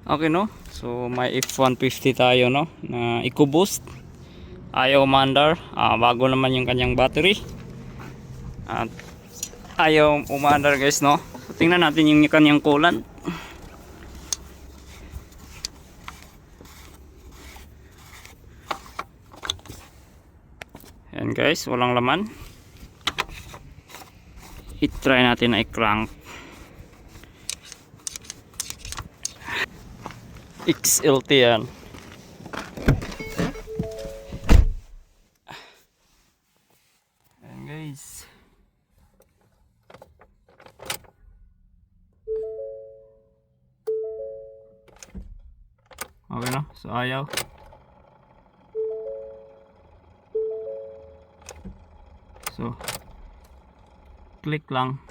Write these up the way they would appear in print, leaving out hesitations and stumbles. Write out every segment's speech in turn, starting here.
Okay, no? So may F150 tayo, no, na EcoBoost. Ayaw umandar. Bago naman yung kanyang battery. At ayaw umandar, guys, no. So, tingnan natin yung kanyang coolant. Ayan, guys, walang laman. I-try natin na i-crank. XLT yan. Ayan, guys. Okay, no? So ayaw. So click lang.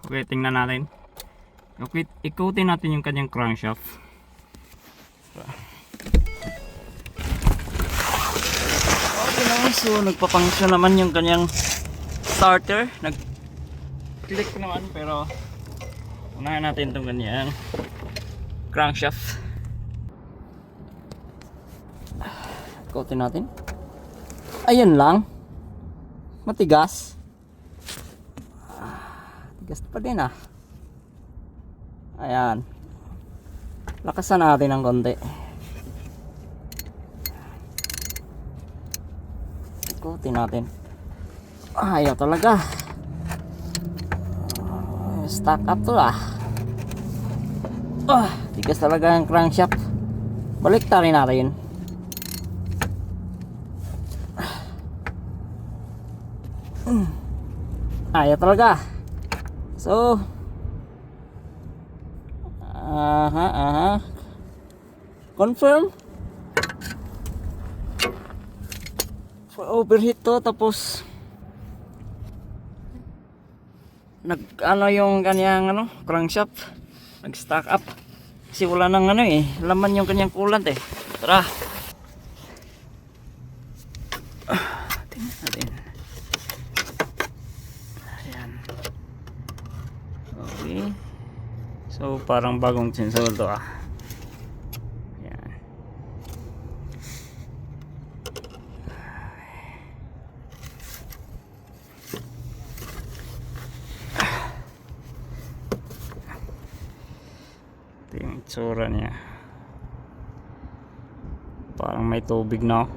Okay, tingnan natin. Okay, ikutin natin yung kanyang crankshaft. Okay naman, so nagpa-function naman yung kanyang starter. Nag-click naman, pero unahin natin itong kanyang crankshaft. Ikutin natin. Ayan lang. Matigas. Tigas pa din ah. Ayan. Lakasan natin ng konti. Ikutin natin. Ayaw talaga. Stuck up to ah. Tigas talaga ang crankshaft. Baliktarin natin. Ayaw talaga. So confirm. Overheat to, tapos nag yung kanyang crankshaft nag stack up kasi wala nang laman yung kanyang coolant eh. Tara, tingnan natin. Ayan. Okay, so parang bagong sensor to ah. Ayan. Ito yung itsura niya. Parang may tubig na.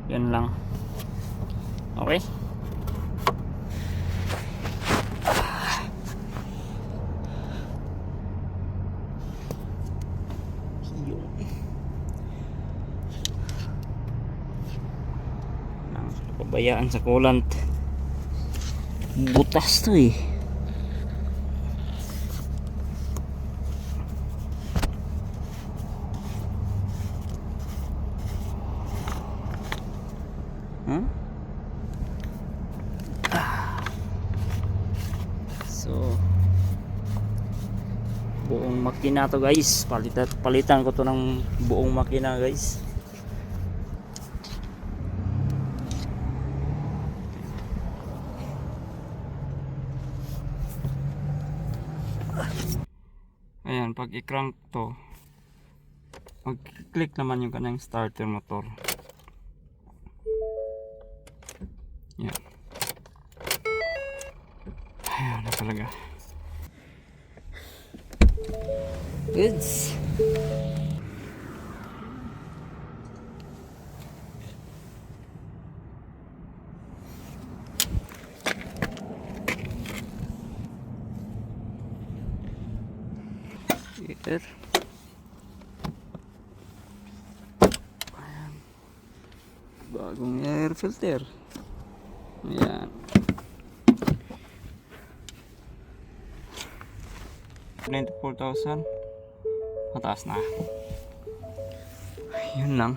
Yan lang. Okay. Pabayaan sa coolant. Butas to eh. So buong makina to guys, palitan ko to ng buong makina guys. Ayan, pag i-crank to, mag-click naman yung kanyang starter motor. Yan. Ayan na talaga. Goods. Ayan. Bagong air filter. Ayan. 94,000. Mataas na. Yun lang.